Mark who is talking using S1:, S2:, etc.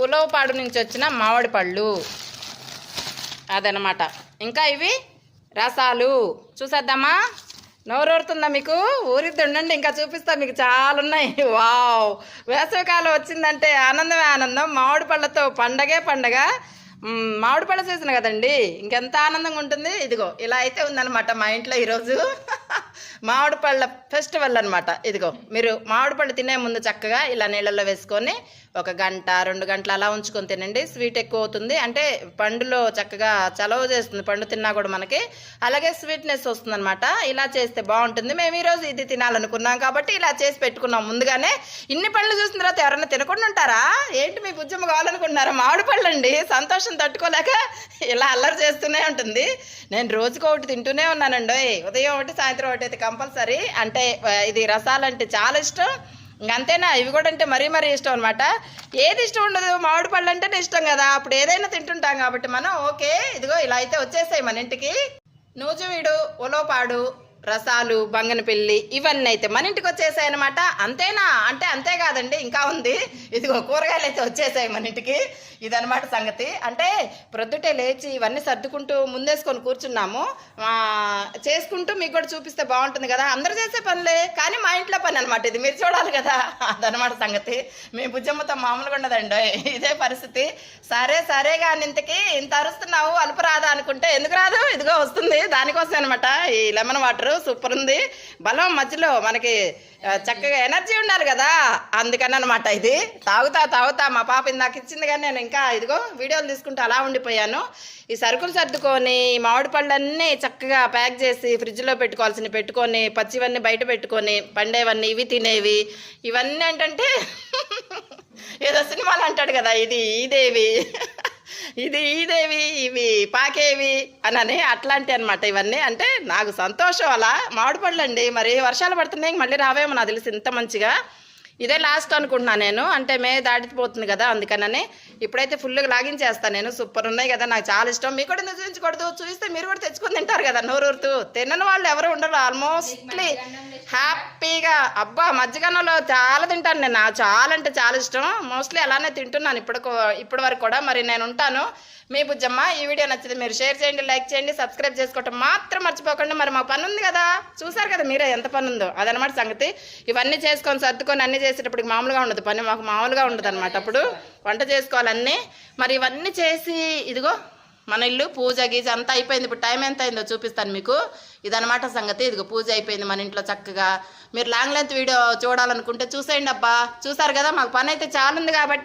S1: ఉలవపాడు నుంచి వచ్చిన మామిడి పళ్ళు అదనమాట. ఇంకా ఇవి రసాలు చూసేద్దామా? నోరూరుతుందా మీకు? ఊరిద్ది ఉండండి, ఇంకా చూపిస్తా మీకు, చాలా ఉన్నాయి. వావ్, వేసవికాలం వచ్చిందంటే ఆనందమే ఆనందం. మామిడి పళ్ళతో పండగే పండగ. మామిడి పళ్ళ సీజన్ కదండి, ఇంకెంత ఆనందంగా ఉంటుంది. ఇదిగో ఇలా అయితే ఉందన్నమాట మా ఇంట్లో ఈరోజు మామిడి పళ్ళ ఫెస్టివల్ అనమాట. ఇదిగో మీరు మామిడి పళ్ళు తినే ముందు చక్కగా ఇలా నీళ్ళల్లో వేసుకొని 1 గంట 2 గంటలు అలా ఉంచుకొని తినండి. స్వీట్ ఎక్కువ అవుతుంది, అంటే పండులో చక్కగా చలవ చేస్తుంది పండు తిన్నా కూడా మనకి, అలాగే స్వీట్నెస్ వస్తుంది అనమాట. ఇలా చేస్తే బాగుంటుంది. మేము ఈరోజు ఇది తినాలనుకున్నాం కాబట్టి ఇలా చేసి పెట్టుకున్నాం ముందుగానే. ఇన్ని పళ్ళు చూసిన తర్వాత ఎవరైనా తినకుండా ఉంటారా ఏంటి? మీ బుజ్జమ్మ కావాలనుకుంటున్నారా? మామిడి పళ్ళు అండి, సంతోషం తట్టుకోలేక ఇలా అల్లరి చేస్తూనే ఉంటుంది. నేను రోజుకు ఒకటి తింటూనే ఉన్నానండి, ఉదయం ఒకటి సాయంత్రం ఒకటి అయితే కంపల్సరీ. అంటే ఇది రసాలంటే చాలా ఇష్టం. ఇంకంతేనా? ఇవి కూడా అంటే మరీ ఇష్టం అనమాట. ఏది ఇష్టం ఉండదు? మామిడి పళ్ళు అంటేనే ఇష్టం కదా, అప్పుడు ఏదైనా తింటుంటాం కాబట్టి మనం. ఓకే, ఇదిగో ఇలా అయితే వచ్చేసాయి మన ఇంటికి. నూజివీడు, ఉలవపాడు, రసాలు, బంగనపల్లి ఇవన్నీ అయితే మన ఇంటికి వచ్చేసాయి అనమాట. అంతేనా అంటే అంతే కాదండి, ఇంకా ఉంది. ఇదిగో కూరగాయలు అయితే వచ్చేసాయి మన ఇంటికి. ఇదనమాట సంగతి. అంటే ప్రొద్దుటే లేచి ఇవన్నీ సర్దుకుంటూ ముందేసుకొని కూర్చున్నాము. చేసుకుంటూ మీకు కూడా చూపిస్తే బాగుంటుంది కదా. అందరూ చేసే పనులే, కానీ మా ఇంట్లో పని అనమాట ఇది, మీరు చూడాలి కదా. అదనమాట సంగతి. మీ బుజ్జమ్మతో మామూలుగా ఉండదండి, ఇదే పరిస్థితి. సరే కానీ ఇంతకీ ఇంత అరుస్తున్నావు, అలుపు రాదా అనుకుంటే ఎందుకు రాదు, ఇదిగో వస్తుంది. దానికోసం అనమాట ఈ లెమన్ వాటర్. సూపర్ ఉంది, బలం మధ్యలో మనకి చక్కగా ఎనర్జీ ఉండాలి కదా, అందుకని అనమాట. ఇది తాగుతా మా పాప ఇందాక ఇచ్చింది, కానీ నేను ఇంకా ఇదిగో వీడియోలు తీసుకుంటూ అలా ఉండిపోయాను. ఈ సరుకులు సర్దుకొని మామిడి పళ్ళన్నీ చక్కగా ప్యాక్ చేసి ఫ్రిడ్జ్లో పెట్టుకోవాల్సినవి పెట్టుకొని, పచ్చివన్నీ బయట పెట్టుకొని, పండేవన్నీ ఇవి తినేవి. ఇవన్నీ ఏంటంటే ఏదో సినిమాలు అంటాడు కదా, ఇది ఈదేవి ఇవి పాకేవి అని, అట్లాంటి అనమాట ఇవన్నీ. అంటే నాకు సంతోషం అలా. మామిడి పళ్ళు అండి, మరి వర్షాలు పడుతున్నాయి, మళ్ళీ రావేమో నాకు తెలిసి ఇంత మంచిగా. ఇదే లాస్ట్ అనుకుంటున్నాను నేను, అంటే మే దాటిపోతుంది కదా, అందుకనని ఇప్పుడైతే ఫుల్గా లాగించేస్తాను నేను. సూపర్ ఉన్నాయి కదా, నాకు చాలా ఇష్టం. మీకు కూడా ఎందుకు చూపించకూడదు? చూస్తే మీరు కూడా తెచ్చుకొని తింటారు కదా నోరూరుతూ. తినని వాళ్ళు ఎవరు ఉండరు ఆల్మోస్ట్లీ హ్యాపీగా. అబ్బా, మజ్జిగన్నంలో చాలా తింటాను నేను, నాకు చాలా అంటే చాలా ఇష్టం. మోస్ట్లీ అలానే తింటున్నాను ఇప్పటి వరకు కూడా. మరి నేను ఉంటాను మీ బుజ్జమ్మ. ఈ వీడియో నచ్చితే మీరు షేర్ చేయండి, లైక్ చేయండి, సబ్స్క్రైబ్ చేసుకోవటం మాత్రం మర్చిపోకండి. మరి మా పని ఉంది కదా, చూసారు కదా మీరే ఎంత పని ఉందో, అదనమాట సంగతి. ఇవన్నీ చేసుకొని సర్దుకొని అన్నీ చేసేటప్పటికి మామూలుగా ఉండదు పని, మాకు మామూలుగా ఉండదు అనమాట. అప్పుడు వంట చేసుకోవాలన్నీ. మరి ఇవన్నీ చేసి ఇదిగో మన ఇల్లు పూజ గీజ అంతా అయిపోయింది. ఇప్పుడు టైం ఎంత అయిందో చూపిస్తాను మీకు. ఇదనమాట సంగతి. ఇదిగో పూజ అయిపోయింది మన ఇంట్లో చక్కగా. మీరు లాంగ్ లెంత్ వీడియో చూడాలనుకుంటే చూసేయండి. అబ్బా, చూసారు కదా, మాకు పని అయితే చాలా ఉంది కాబట్టి